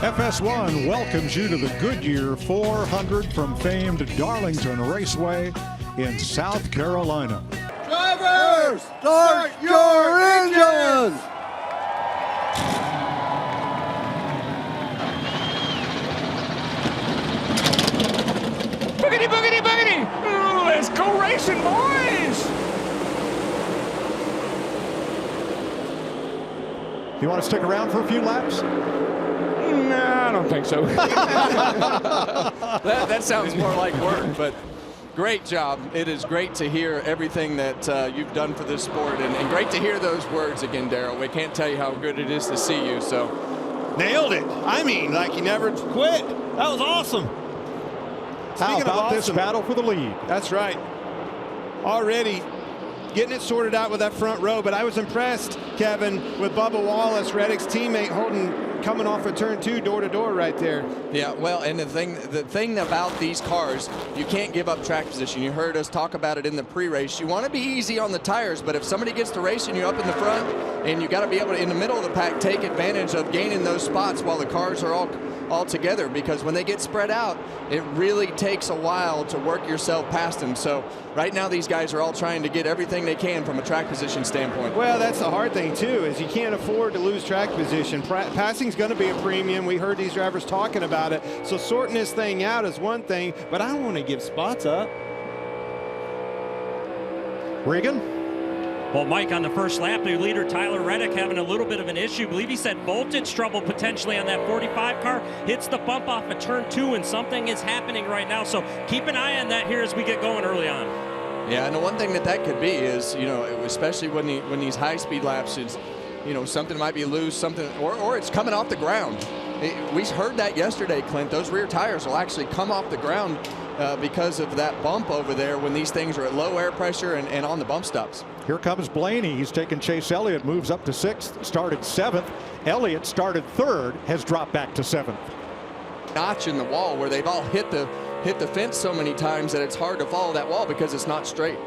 FS1 welcomes you to the Goodyear 400 from famed Darlington Raceway in South Carolina. Drivers, start your engines! Boogity, boogity, boogity! Let's go racing, boys! You want to stick around for a few laps? No, I don't think so. that sounds more like work, but great job. It is great to hear everything that you've done for this sport, and great to hear those words again, Darryl. We can't tell you how good it is to see you. So Nailed it. I mean, like you never quit. That was awesome. How about this battle for the lead? That's right. Already getting it sorted out with that front row, but I was impressed, Kevin, with Bubba Wallace, Reddick's teammate, coming off of turn 2 door to door right there. yeah, well, and the thing about these cars, you can't give up track position. You heard us talk about it in the pre-race. You want to be easy on the tires, but if somebody gets to racing you up in the front, and you got to be able to, in the middle of the pack, take advantage of gaining those spots while the cars are all together, because when they get spread out, it really takes a while to work yourself past them. So right now these guys are all trying to get everything they can from a track position standpoint. Well, that's the hard thing too, is you can't afford to lose track position. Passing's going to be a premium. We heard these drivers talking about it. So sorting this thing out is one thing, but I don't want to give spots up. Regan? Well, Mike, on the first lap, new leader Tyler Reddick having a little bit of an issue. I believe he said voltage trouble potentially on that 45 car. Hits the bump off of turn 2, and something is happening right now. So keep an eye on that here as we get going early on. Yeah, and the one thing that could be is, especially when these high-speed laps is, something might be loose, something, or it's coming off the ground. We heard that yesterday, Clint. Those rear tires will actually come off the ground because of that bump over there when these things are at low air pressure and on the bump stops. Here comes Blaney. He's taken Chase Elliott, moves up to 6th, started 7th. Elliott started 3rd, has dropped back to 7th. Notch in the wall where they've all hit the fence so many times that it's hard to follow that wall because it's not straight.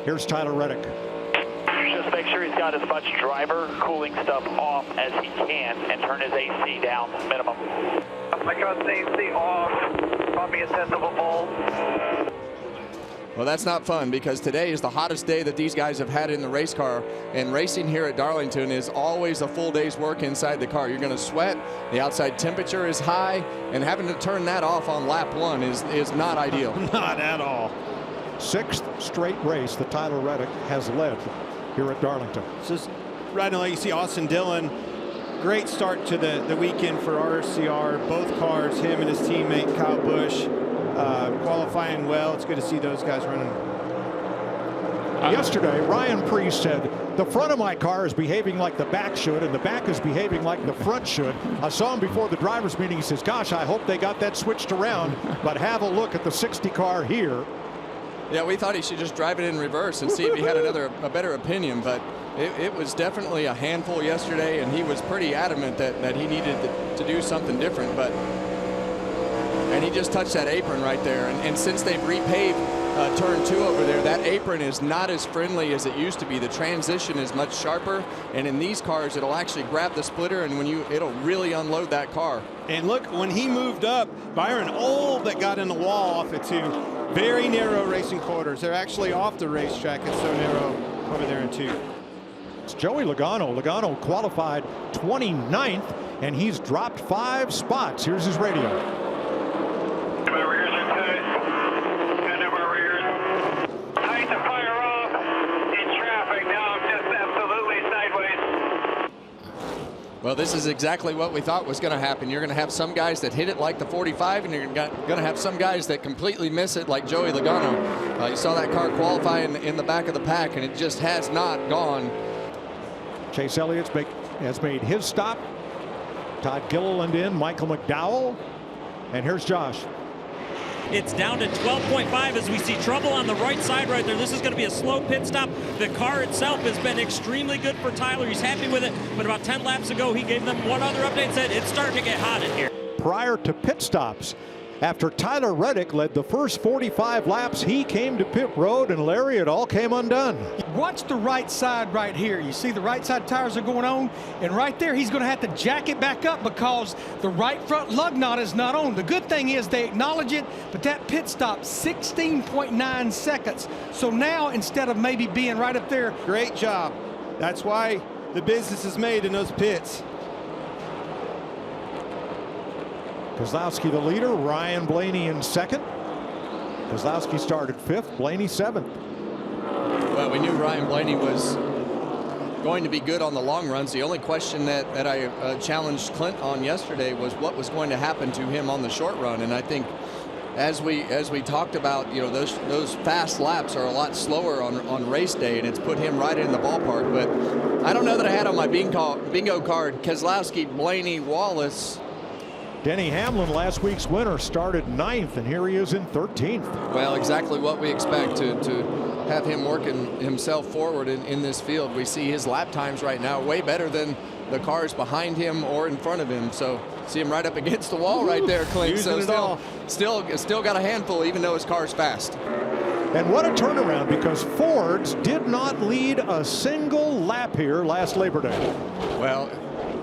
Here's Tyler Reddick. Just make sure he's got as much driver cooling stuff off as he can and turn his AC down minimum. I got the AC off, probably a tenth of a volt. Well, that's not fun, because today is the hottest day that these guys have had in the race car, and racing here at Darlington is always a full day's work inside the car. You're going to sweat, the outside temperature is high, and having to turn that off on lap 1 is not ideal. Not at all. 6th straight race that Tyler Reddick has led here at Darlington. Just right now, you see Austin Dillon. Great start to the weekend for RCR. Both cars, him and his teammate Kyle Busch, qualifying well. It's good to see those guys running. Yesterday, Ryan Priest said, the front of my car is behaving like the back should, and the back is behaving like the front should. I saw him before the drivers' meeting. He says, gosh, I hope they got that switched around, but have a look at the 60 car here. Yeah, we thought he should just drive it in reverse and see if he had a better opinion, but it was definitely a handful yesterday, and he was pretty adamant that he needed to do something different. And he just touched that apron right there, and since they've repaved turn 2 over there, that apron is not as friendly as it used to be. The transition is much sharper, and in these cars it'll actually grab the splitter, and it'll really unload that car. And look, when he moved up, Byron that got in the wall off it too. Very narrow racing quarters. They're actually off the racetrack. It's so narrow over there in 2. It's Joey Logano. Logano qualified 29th, and he's dropped 5 spots. Here's his radio. Well, this is exactly what we thought was going to happen. You're going to have some guys that hit it like the 45, and you're going to have some guys that completely miss it like Joey Logano. You saw that car qualify in the back of the pack, and it just has not gone. Chase Elliott has made his stop. Todd Gilliland in, Michael McDowell, and here's Josh. It's down to 12.5 as we see trouble on the right side right there. This is going to be a slow pit stop. The car itself has been extremely good for Tyler. He's happy with it, but about 10 laps ago, he gave them one other update and said it's starting to get hot in here. Prior to pit stops, After Tyler Reddick led the first 45 laps, he came to pit road, and Larry, it all came undone. Watch the right side right here. You see the right side tires are going on, and right there he's going to have to jack it back up because the right front lug nut is not on. The good thing is they acknowledge it, but that pit stop 16.9 seconds. So now instead of maybe being right up there. Great job. That's why the business is made in those pits. Keselowski the leader, Ryan Blaney in second. Keselowski started fifth, Blaney seventh. Well, we knew Ryan Blaney was going to be good on the long runs. The only question that I challenged Clint on yesterday was what was going to happen to him on the short run. And I think as we talked about, you know, those fast laps are a lot slower on race day, and it's put him right in the ballpark. But I don't know that I had on my bingo card Keselowski, Blaney, Wallace. Denny Hamlin, last week's winner, started 9th, and here he is in 13th. Well, exactly what we expect to have him working himself forward in this field. We see his lap times right now way better than the cars behind him or in front of him. So see him right up against the wall right there, Clint. So still got a handful, even though his car's fast. And what a turnaround, because Ford's did not lead a single lap here last Labor Day. Well,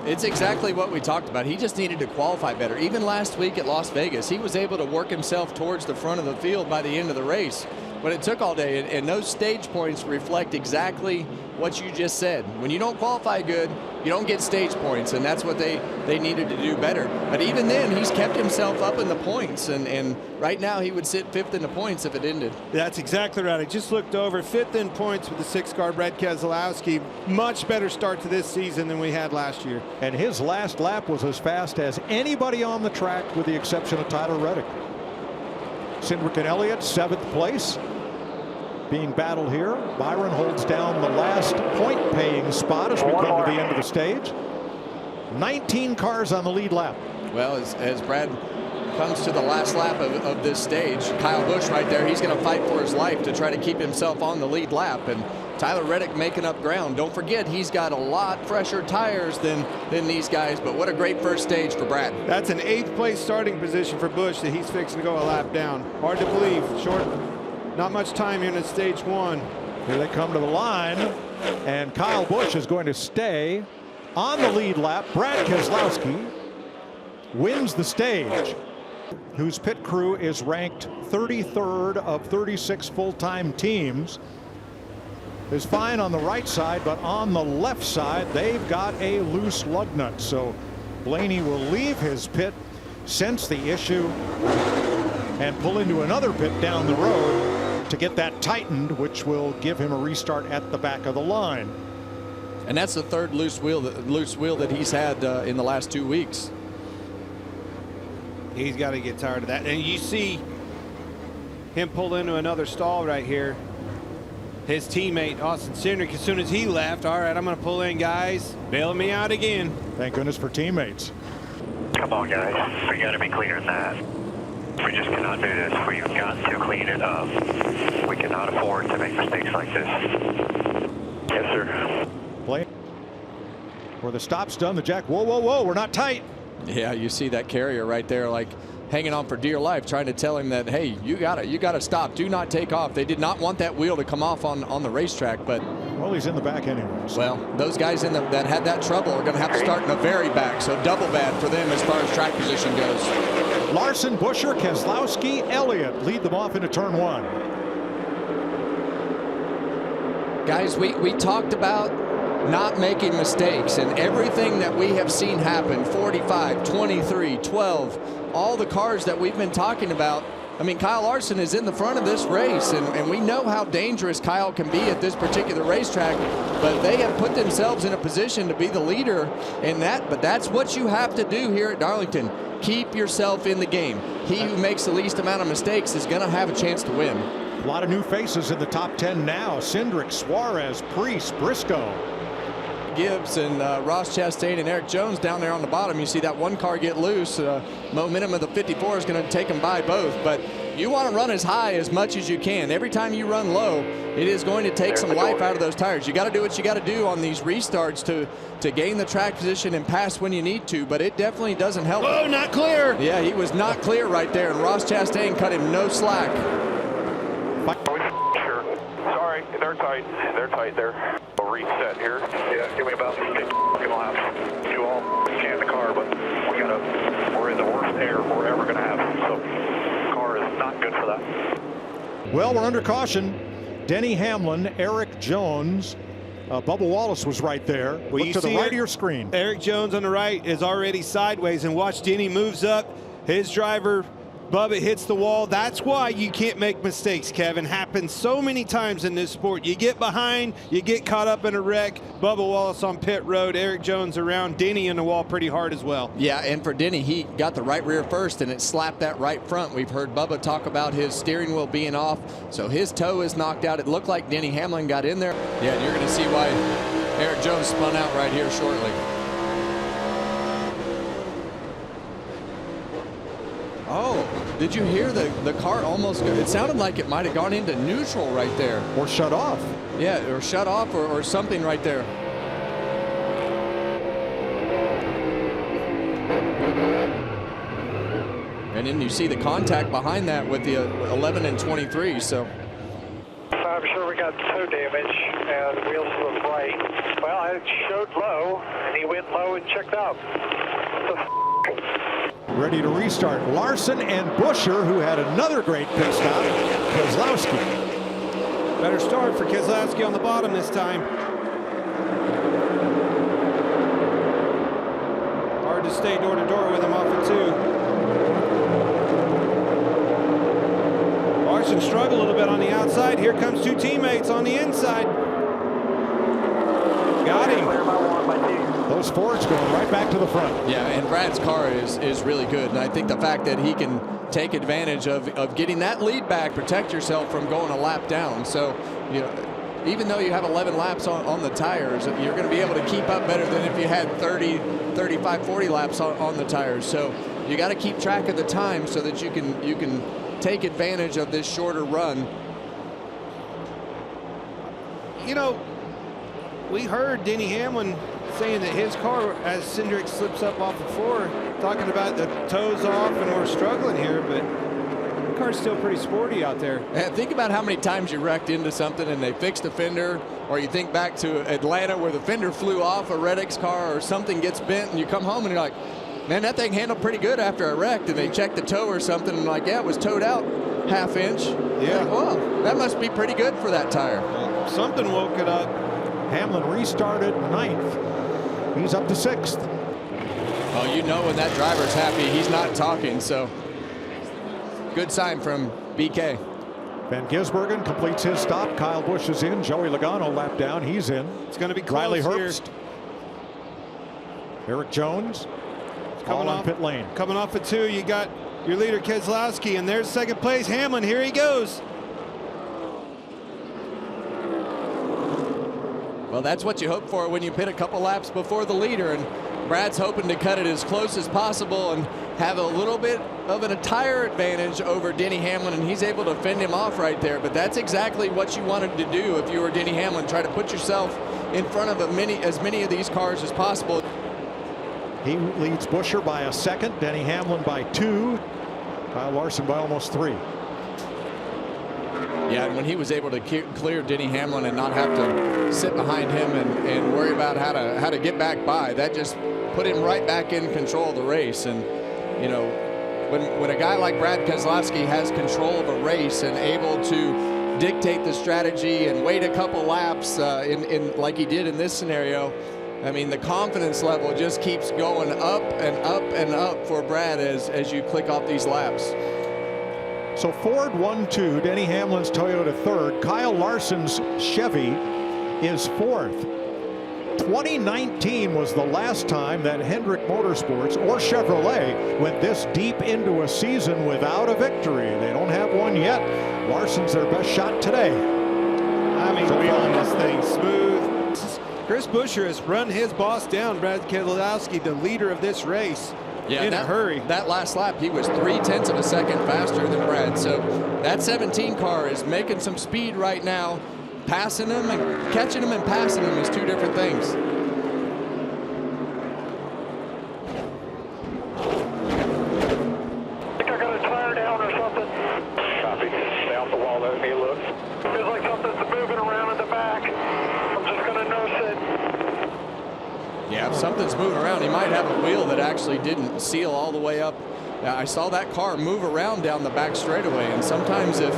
it's exactly what we talked about. He just needed to qualify better. Even last week at Las Vegas, he was able to work himself towards the front of the field by the end of the race. But it took all day, and those stage points reflect exactly what you just said. When you don't qualify good, you don't get stage points, and that's what they needed to do better. But even then, he's kept himself up in the points, and right now he would sit 5th in the points if it ended. That's exactly right. I just looked over, 5th in points with the 6-car Brad Keselowski. Much better start to this season than we had last year. And his last lap was as fast as anybody on the track, with the exception of Tyler Reddick. Cindric and Elliott, 7th place. Being battled here. Byron holds down the last point-paying spot as we come to the end of the stage. 19 cars on the lead lap. Well, as Brad comes to the last lap of this stage, Kyle Busch right there, he's going to fight for his life to try to keep himself on the lead lap. And Tyler Reddick making up ground. Don't forget, he's got a lot fresher tires than these guys, but what a great first stage for Brad. That's an 8th place starting position for Busch that he's fixing to go a lap down. Hard to believe. Not much time here in stage 1. Here they come to the line, and Kyle Busch is going to stay on the lead lap. Brad Keselowski wins the stage, whose pit crew is ranked 33rd of 36 full-time teams. Is fine on the right side, but on the left side they've got a loose lug nut. So Blaney will leave his pit, sense the issue, and pull into another pit down the road to get that tightened, which will give him a restart at the back of the line. And that's the third loose wheel that he's had in the last 2 weeks. He's got to get tired of that. And you see him pull into another stall right here. His teammate Austin Cindric, as soon as he left, all right, I'm going to pull in, guys. Bailing me out again. Thank goodness for teammates. Come on, guys. We got to be cleaner than that. We just cannot do this. We've got to clean it up. We cannot afford to make mistakes like this. Yes, sir. Play. Where the stop's done, the jack. Whoa, whoa, whoa, we're not tight. Yeah, you see that carrier right there, like hanging on for dear life, trying to tell him that, hey, you gotta stop. Do not take off. They did not want that wheel to come off on the racetrack, but well, he's in the back anyway. So. Well, those guys that had that trouble are going to have to start in the very back, so double bad for them as far as track position goes. Larson, Buscher, Keselowski, Elliott lead them off into turn 1. Guys, we talked about not making mistakes, and everything that we have seen happen, 45, 23, 12, all the cars that we've been talking about. I mean, Kyle Larson is in the front of this race, and we know how dangerous Kyle can be at this particular racetrack, but they have put themselves in a position to be the leader in that. But that's what you have to do here at Darlington. Keep yourself in the game. He who makes the least amount of mistakes is going to have a chance to win. A lot of new faces in the top 10 now. Cindric, Suarez, Priest, Briscoe. Gibbs and Ross Chastain and Eric Jones down there on the bottom. You see that one car get loose. Momentum of the 54 is going to take them by both. But you want to run as high as much as you can. Every time you run low, it is going to take some life out of those tires. You got to do what you got to do on these restarts to gain the track position and pass when you need to, but it definitely doesn't help. Oh, not clear. Yeah, he was not clear right there, and Ross Chastain cut him no slack. Sure. Sorry, they're tight. They're tight there. We'll reset here. Yeah, give me about 50 laps. Do all we can in the car, but we're in the worst air we're ever going to have. So the car is not good for that. Well, we're under caution. Denny Hamlin, Eric Jones, Bubba Wallace was right there. Well, Look to the right of your screen. Eric Jones on the right is already sideways, and watch Denny moves up. His driver, Bubba, hits the wall. That's why you can't make mistakes, Kevin. Happens so many times in this sport. You get behind, you get caught up in a wreck. Bubba Wallace on pit road, Eric Jones around, Denny in the wall pretty hard as well. Yeah, and for Denny, he got the right rear first, and it slapped that right front. We've heard Bubba talk about his steering wheel being off, so his toe is knocked out. It looked like Denny Hamlin got in there. Yeah, and you're going to see why Eric Jones spun out right here shortly. Oh, did you hear the car almost go? It sounded like it might have gone into neutral right there. Or shut off. Yeah, or shut off or something right there. And then you see the contact behind that with the 11 and 23, so. I'm sure we got toe damage and the wheels were right. Well, it showed low, and he went low and checked out. Ready to restart. Larson and Buscher, who had another great pit stop. Keselowski. Better start for Keselowski on the bottom this time. Hard to stay door to door with him off of 2. Larson struggled a little bit on the outside. Here comes 2 teammates on the inside. Got him. Those Fords going right back to the front. Yeah, and Brad's car is really good, and I think the fact that he can take advantage of getting that lead back, protect yourself from going a lap down. So, you know, even though you have 11 laps on the tires, you're going to be able to keep up better than if you had 30, 35, 40 laps on the tires. So you got to keep track of the time so that you can take advantage of this shorter run. You know, we heard Denny Hamlin saying that his car, as Cindric slips up off the floor, talking about the toes off and we're struggling here, but the car's still pretty sporty out there. And think about how many times you wrecked into something and they fixed a fender, or you think back to Atlanta where the fender flew off a Reddick's car or something gets bent and you come home and you're like, man, that thing handled pretty good after I wrecked, and they checked the toe or something and like, yeah, it was towed out ½ inch. Yeah. Like, well, that must be pretty good for that tire. Well, something woke it up. Hamlin restarted 9th. He's up to 6th. Well, you know when that driver's happy, he's not talking, so good sign from BK. Van Gisbergen completes his stop. Kyle Busch is in. Joey Logano lap down. He's in. It's going to be close. Riley here. Herbst. Eric Jones. Coming on pit lane. Coming off of 2, you got your leader Keselowski, and there's second place Hamlin. Here he goes. Well, that's what you hope for when you pit a couple laps before the leader, and Brad's hoping to cut it as close as possible and have a little bit of a tire advantage over Denny Hamlin, and he's able to fend him off right there. But that's exactly what you wanted to do if you were Denny Hamlin. Try to put yourself in front of as many of these cars as possible. He leads Buscher by a second. Denny Hamlin by 2. Kyle Larson by almost 3. Yeah, and when he was able to clear Denny Hamlin and not have to sit behind him and worry about how to get back by, that just put him right back in control of the race. And you know, when a guy like Brad Keselowski has control of a race and able to dictate the strategy and wait a couple laps in like he did in this scenario, I mean, the confidence level just keeps going up and up and up for Brad as you click off these laps. So Ford 1-2, Denny Hamlin's Toyota 3rd, Kyle Larson's Chevy is 4th. 2019 was the last time that Hendrick Motorsports or Chevrolet went this deep into a season without a victory. They don't have one yet. Larson's their best shot today. I mean, we on this thing smooth. Chris Buscher has run his boss down, Brad Keselowski, the leader of this race. Yeah, in a hurry. That last lap, he was 0.3 of a second faster than Brad. So that 17 car is making some speed right now. Passing him and catching him and passing him is two different things. I think I got a tire down or something. Copy. Stay off the wall, let me look. Feels like something's moving around in the back. I'm just going to nurse it. Yeah, if something's moving around, he might have a wheel that actually didn't seal all the way up. I saw that car move around down the back straightaway, and sometimes if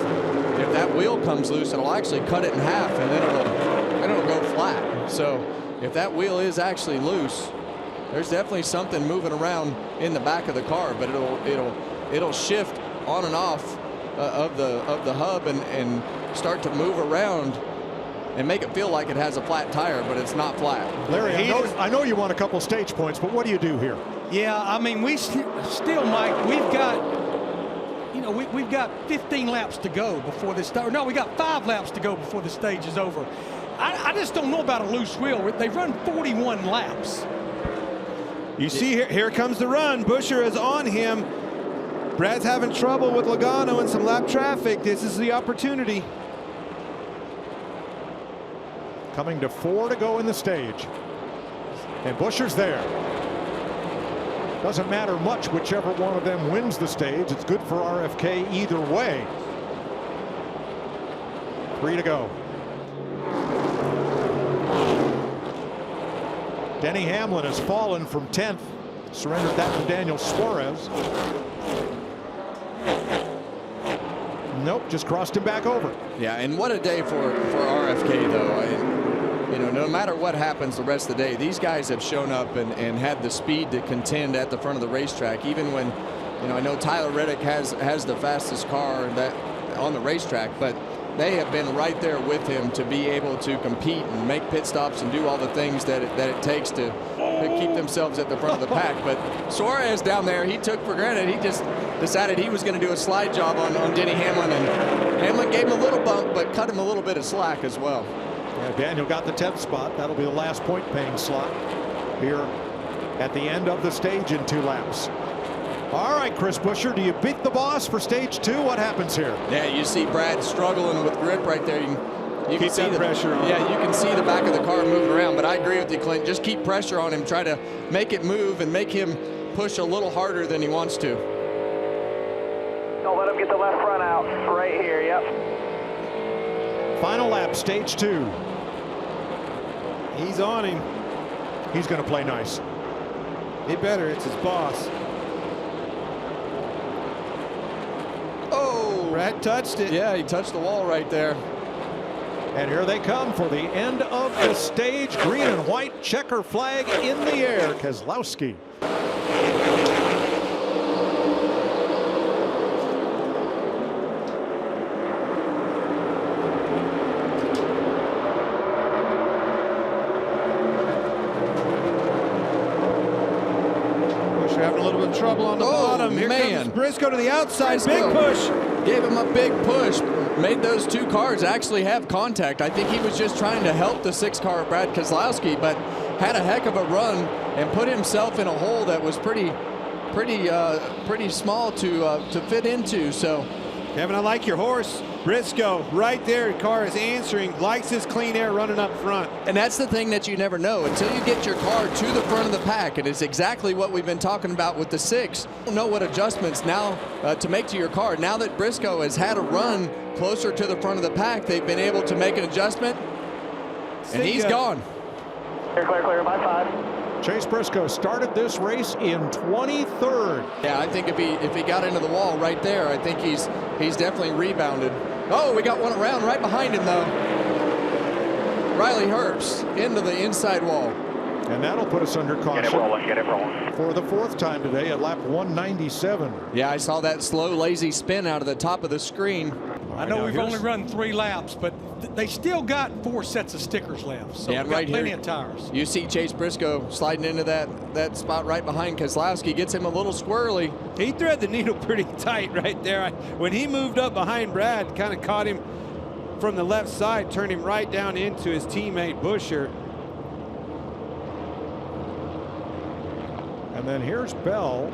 that wheel comes loose, it'll actually cut it in half, and then it'll go flat. So if that wheel is actually loose, there's definitely something moving around in the back of the car, but it'll shift on and off of the hub and start to move around and make it feel like it has a flat tire, but it's not flat. Larry, I know you want a couple stage points, but what do you do here? Yeah, I mean, we still, Mike, we've got 15 laps to go before this start. No, we got 5 laps to go before the stage is over. I just don't know about a loose wheel. They've run 41 laps. You see here comes the run. Buscher is on him. Brad's having trouble with Logano and some lap traffic. This is the opportunity. Coming to 4 to go in the stage. And Buscher's there. Doesn't matter much whichever one of them wins the stage. It's good for RFK either way. 3 to go. Denny Hamlin has fallen from 10th. Surrendered that to Daniel Suarez. Nope, just crossed him back over. Yeah, and what a day for RFK, though. No matter what happens the rest of the day, these guys have shown up and had the speed to contend at the front of the racetrack. Even when, I know Tyler Reddick has the fastest car on the racetrack, but they have been right there with him to be able to compete and make pit stops and do all the things that it takes to keep themselves at the front of the pack. But Suarez down there, he took for granted. He just decided he was going to do a slide job on Denny Hamlin, and Hamlin gave him a little bump, but cut him a little bit of slack as well. Yeah, Daniel got the 10th spot. That'll be the last point-paying slot here at the end of the stage in 2 laps. All right, Chris Buscher, do you beat the boss for stage 2? What happens here? Yeah, you see Brad struggling with grip right there. You Keep can see that pressure on. Yeah, you can see the back of the car moving around, but I agree with you, Clint. Just keep pressure on him. Try to make it move and make him push a little harder than he wants to. Don't let him get the left front out. Right here, yep. Final lap, stage 2. He's on him. He's going to play nice. He better. It's his boss. Oh, Brad touched it. Yeah, he touched the wall right there. And here they come for the end of the stage. Green and white checker flag in the air. Keselowski. Having a little bit of trouble on the bottom. Here comes Briscoe to the outside. Big push. Gave him a big push. Made those 2 cars actually have contact. I think he was just trying to help the 6 car Brad Keselowski, but had a heck of a run and put himself in a hole that was pretty small to fit into. So, Kevin, I like your horse. Briscoe right there. Car is answering. Likes his clean air running up front. and that's the thing that you never know until you get your car to the front of the pack. And it's exactly what we've been talking about with the 6. You don't know what adjustments now to make to your car. Now that Briscoe has had a run closer to the front of the pack, they've been able to make an adjustment, and he's gone. Clear, by 5. Chase Briscoe started this race in 23rd. Yeah, I think if he got into the wall right there, I think he's definitely rebounded. Oh, we got one around right behind him though. Riley Herbst into the inside wall. And that'll put us under caution. Get it rolling. For the 4th time today at lap 197. Yeah, I saw that slow, lazy spin out of the top of the screen. I know we've only run 3 laps, but they still got 4 sets of stickers left. So Yeah, we've got right plenty here. of tires. You see Chase Briscoe sliding into that spot right behind Keselowski, gets him a little squirrely. He thread the needle pretty tight right there. When he moved up behind Brad, kind of caught him from the left side, turned him right down into his teammate Buscher. And then here's Bell.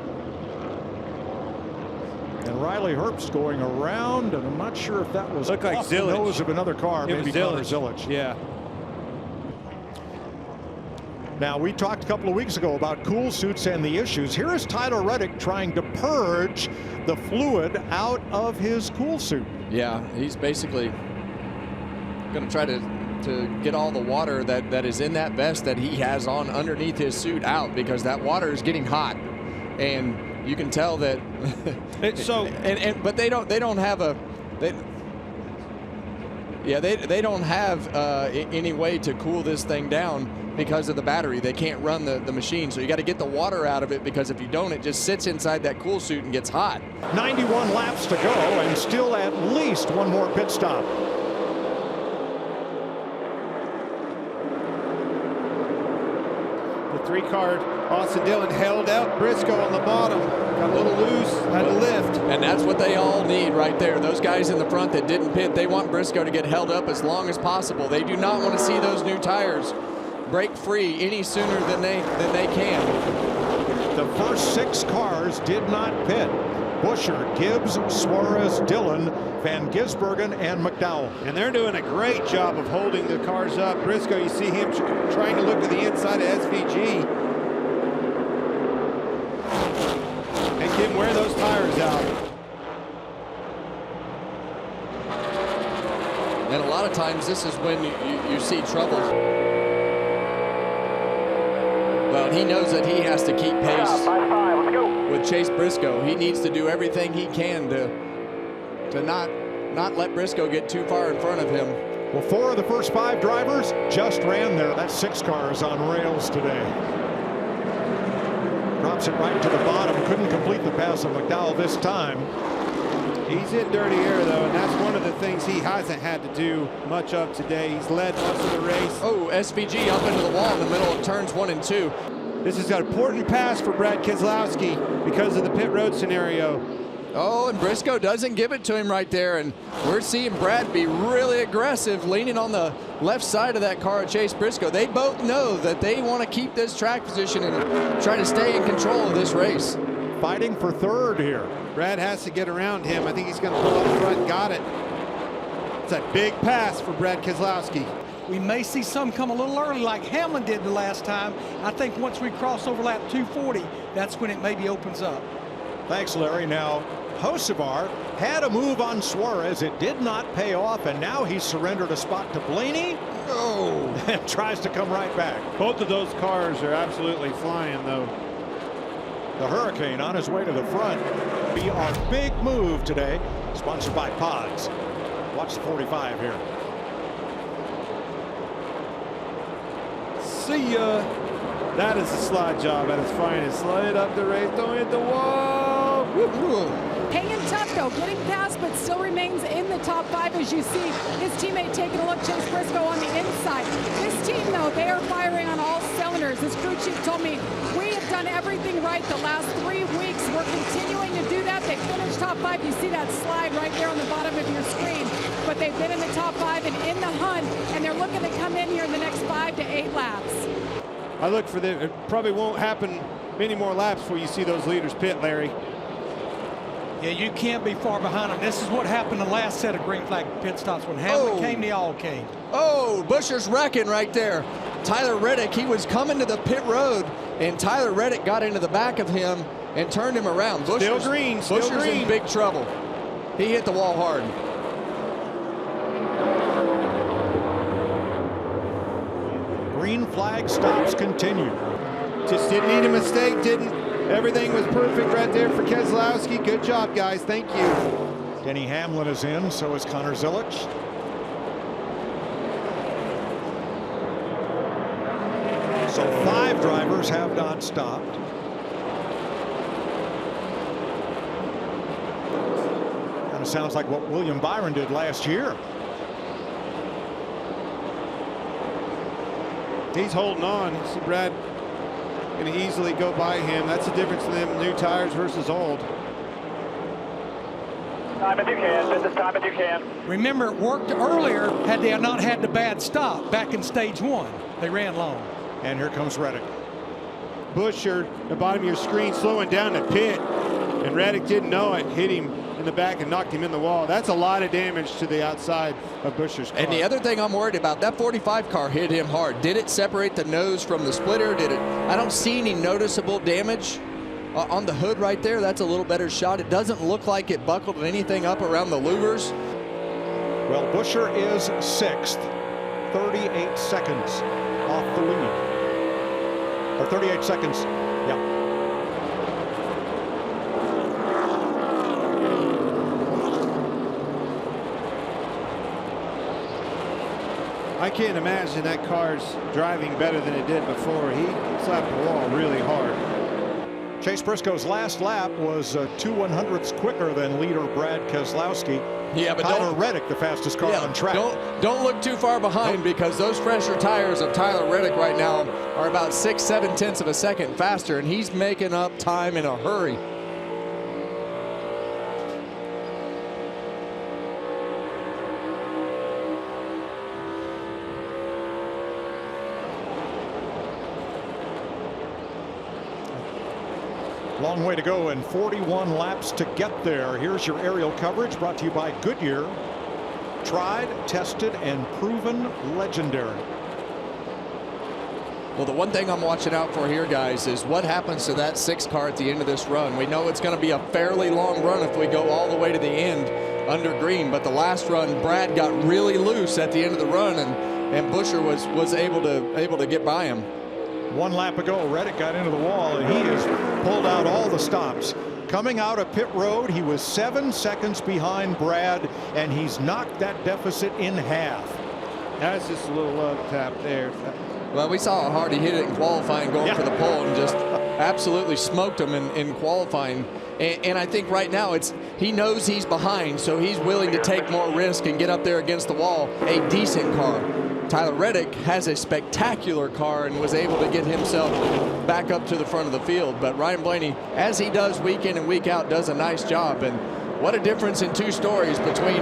And Riley Herbst going around, and I'm not sure if that was looked like off the nose of another car, maybe Connor Zillage. Yeah. Now, we talked a couple of weeks ago about cool suits and the issues. Here is Tyler Reddick trying to purge the fluid out of his cool suit. Yeah, he's basically going to try to get all the water that is in that vest that he has on underneath his suit out, because that water is getting hot, and you can tell that. But they don't have any way to cool this thing down because of the battery. They can't run the machine, so you got to get the water out of it, because if you don't, it just sits inside that cool suit and gets hot. 91 laps to go, and still at least one more pit stop. The 3-car Austin Dillon held out Briscoe on the bottom. Got a little loose, had to lift. And that's what they all need right there. Those guys in the front that didn't pit, they want Briscoe to get held up as long as possible. They do not want to see those new tires break free any sooner than they can. The first 6 cars did not pit. Buscher, Gibbs, Suarez, Dillon, Van Gisbergen, and McDowell. And they're doing a great job of holding the cars up. Briscoe, you see him trying to look to the inside of SVG. And can wear those tires out. And a lot of times this is when you see trouble. Well, he knows that he has to keep pace with Chase Briscoe. He needs to do everything he can to not let Briscoe get too far in front of him. Well, 4 of the first 5 drivers just ran there. That 6 car is on rails today. Drops it right to the bottom. Couldn't complete the pass of McDowell this time. He's in dirty air, though, and that's one of the things he hasn't had to do much of today. He's led most of the race. Oh, SVG up into the wall in the middle of turns 1 and 2. This is an important pass for Brad Keselowski because of the pit road scenario. Oh, and Briscoe doesn't give it to him right there, and we're seeing Brad be really aggressive, leaning on the left side of that car of Chase Briscoe. They both know that they want to keep this track position and try to stay in control of this race. Fighting for 3rd here. Brad has to get around him. I think he's going to pull up front. Got it. It's a big pass for Brad Keselowski. We may see some come a little early like Hamlin did the last time. I think once we cross over lap 240, that's when it maybe opens up. Thanks, Larry. Now, Hocevar had a move on Suarez. It did not pay off, and now he's surrendered a spot to Blaney. Oh, and tries to come right back. Both of those cars are absolutely flying, though. The Hurricane on his way to the front. Be our big move today, sponsored by Pods. Watch the 45 here. See ya. That is a slide job at its finest. Slide up the race, don't hit the wall. Woo-hoo. Hanging tough though, getting past, but still remains in the top 5 as you see his teammate taking a look, Chase Briscoe on the inside. This team though, they are firing on all cylinders. His crew chief told me, we have done everything right the last 3 weeks. We're continuing to do that. They finished top 5. You see that slide right there on the bottom of your screen. But they've been in the top 5 and in the hunt, and they're looking to come in here in the next 5 to 8 laps. I look for them. It probably won't happen many more laps before you see those leaders pit, Larry. Yeah, you can't be far behind them. This is what happened the last set of green flag pit stops. When Hamlin came, they all came. Oh, Buscher's wrecking right there. Tyler Reddick, he was coming to the pit road, and Tyler Reddick got into the back of him and turned him around. Buscher's in big trouble. He hit the wall hard. Green flag stops continue. Just didn't need a mistake, didn't. Everything was perfect right there for Keselowski. Good job, guys. Thank you. Denny Hamlin is in, so is Connor Zillage. So 5 drivers have not stopped. Kind of sounds like what William Byron did last year. He's holding on. See Brad going to easily go by him. That's the difference in them new tires versus old. Time if you can. Business time if you can. Remember, it worked earlier had they not had the bad stop back in stage 1. They ran long. And here comes Reddick. Buscher, the bottom of your screen, slowing down the pit, and Reddick didn't know it, hit him in the back and knocked him in the wall. That's a lot of damage to the outside of Buscher's car. And the other thing I'm worried about, that 45 car hit him hard. Did it separate the nose from the splitter? Did it? I don't see any noticeable damage on the hood right there. That's a little better shot. It doesn't look like it buckled anything up around the louvers. Well, Buscher is 6th, 38 seconds off the lead. Or 38 seconds, yeah. I can't imagine that car's driving better than it did before. He slapped the wall really hard. Chase Briscoe's last lap was 2/100ths quicker than leader Brad Keselowski. Yeah, but Tyler Reddick, the fastest car on track. Don't look too far behind, because those fresher tires of Tyler Reddick right now are about 6-7 tenths of a second faster, and he's making up time in a hurry. Long way to go and 41 laps to get there. Here's your aerial coverage brought to you by Goodyear. Tried, tested, and proven legendary. Well, the one thing I'm watching out for here, guys, is what happens to that 6 car at the end of this run. We know it's going to be a fairly long run if we go all the way to the end under green, but the last run, Brad got really loose at the end of the run, and Buscher was able to get by him. 1 lap ago, Reddick got into the wall, and he has pulled out all the stops. Coming out of pit road, he was 7 seconds behind Brad, and he's knocked that deficit in half. That's just a little love tap there. Well, we saw how hard he hit it in qualifying going for the pole, and just absolutely smoked him in qualifying. And I think right now he knows he's behind, so he's willing to take more risk and get up there against the wall. A decent car. Tyler Reddick has a spectacular car and was able to get himself back up to the front of the field. But Ryan Blaney, as he does week in and week out, does a nice job. And what a difference in 2 stories between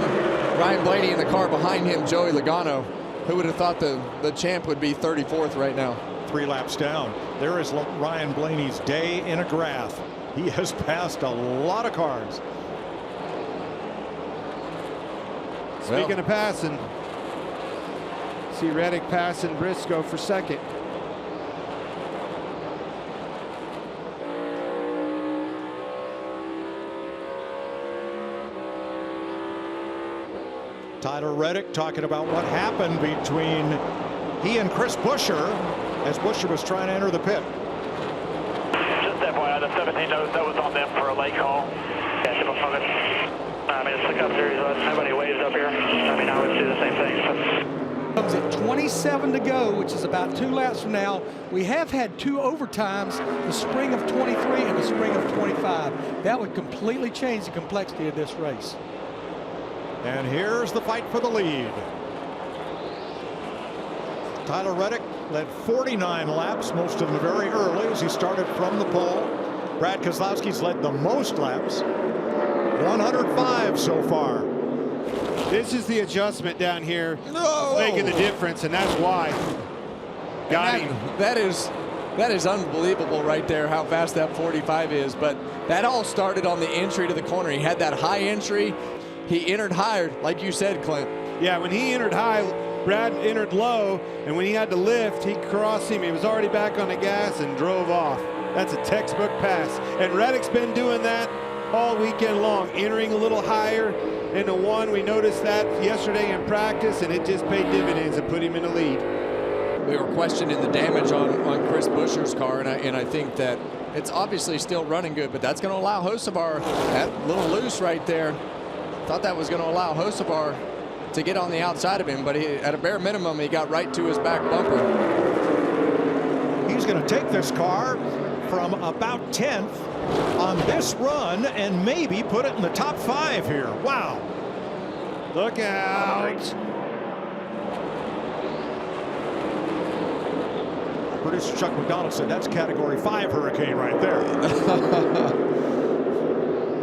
Ryan Blaney and the car behind him, Joey Logano. Who would have thought the champ would be 34th right now? 3 laps down. There is Ryan Blaney's day in a graph. He has passed a lot of cars. Speaking of passing, see Reddick passing Briscoe for 2nd. Tyler Reddick talking about what happened between he and Chris Buscher as Buscher was trying to enter the pit. Just FYI, the 17 knows that was on them for a late call. Yeah, ship from it. I mean, it's the Cup Series. Nobody waves up here. I mean, I would do the same thing. Comes at 27 to go, which is about 2 laps from now. We have had 2 overtimes, the spring of 23 and the spring of 25. That would completely change the complexity of this race. And here's the fight for the lead. Tyler Reddick led 49 laps, most of them very early as he started from the pole. Brad Keselowski's led the most laps, 105 so far. This is the adjustment down here making the difference, and that's why. Got him. That is unbelievable right there, how fast that 45 is. But that all started on the entry to the corner. He had that high entry. He entered higher, like you said, Clint. Yeah, when he entered high, Brad entered low, and when he had to lift, he crossed him. He was already back on the gas and drove off. That's a textbook pass. And Reddick's been doing that all weekend long, entering a little higher in the 1. We noticed that yesterday in practice, and it just paid dividends and put him in the lead. We were questioning the damage on Chris Buscher's car, and I think that it's obviously still running good, but that's going to allow Hocevar, that little loose right there. Thought that was going to allow Hocevar to get on the outside of him, but at a bare minimum, he got right to his back bumper. He's going to take this car from about 10th on this run and maybe put it in the top 5 here. Wow. Look out. Producer Chuck McDonald said that's category 5 hurricane right there.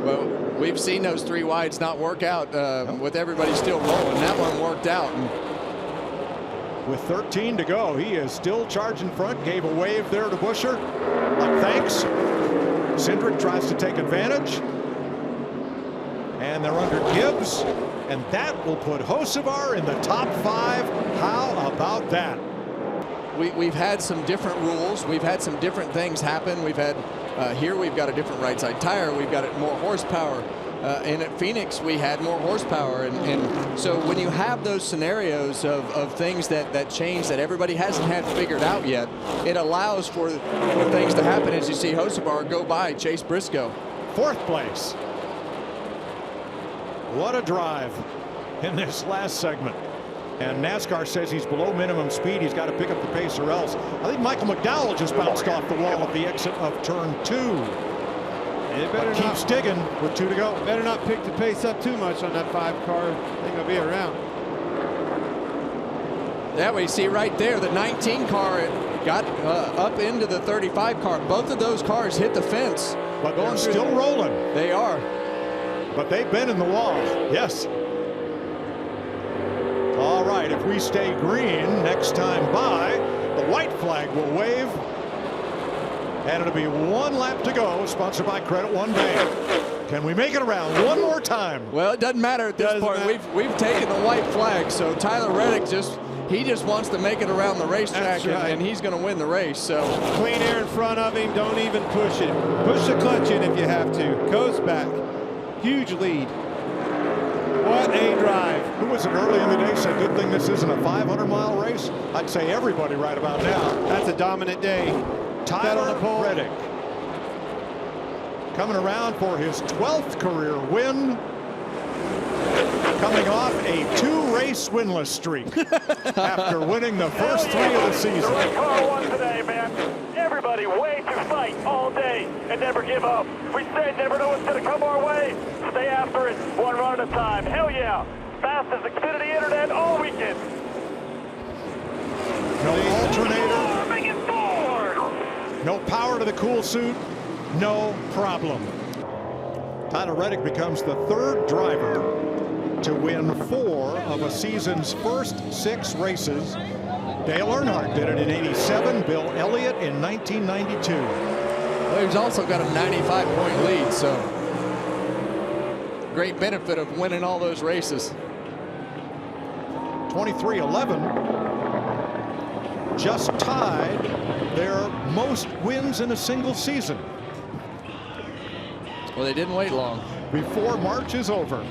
Well, we've seen those 3 wides not work out with everybody still rolling. That one worked out. With 13 to go, he is still charging front. Gave a wave there to Buscher. Like Thanks. Cindric tries to take advantage. And they're under Gibbs. And that will put Hocevar in the top 5. How about that? We've had some different rules. We've had some different things happen. We've had here we've got a different right side tire. We've got more horsepower. And at Phoenix, we had more horsepower. And so when you have those scenarios of things that change that everybody hasn't had figured out yet, it allows for things to happen as you see Hocevar go by Chase Briscoe. 4th place. What a drive in this last segment. And NASCAR says he's below minimum speed. He's got to pick up the pace or else. I think Michael McDowell just bounced off the wall at the exit of turn 2. But keeps digging with 2 to go. Better not pick the pace up too much on that 5 car. I think he'll be around. That way, you see right there, the 19 car got up into the 35 car. Both of those cars hit the fence. But they're still rolling. They are. But they've been in the wall. Yes. All right, if we stay green next time by, the white flag will wave. And it'll be 1 lap to go, sponsored by Credit One Bank. Can we make it around one more time? Well, it doesn't matter at this point. We've taken the white flag, so Tyler Reddick just wants to make it around the racetrack, and he's going to win the race. So clean air in front of him. Don't even push it. Push the clutch in if you have to. Goes back. Huge lead. What a drive. Who was it early in the day said, good thing this isn't a 500-mile race? I'd say everybody right about now. That's a dominant day. Tyler Reddick coming around for his 12th career win, coming off a 2-race winless streak after winning the first 3 of the season. The right car won today, man. Everybody way to fight all day and never give up. We say never know what's going to come our way. Stay after it, 1 run at a time. Hell yeah. Fastest Xfinity Internet all weekend. No alternator. No power to the cool suit. No problem. Tyler Reddick becomes the 3rd driver to win 4 of a season's first 6 races. Dale Earnhardt did it in '87, Bill Elliott in 1992. Well, he's also got a 95-point lead, so great benefit of winning all those races. 23-11 just tied their most wins in a single season. Well, they didn't wait long. Before March is over.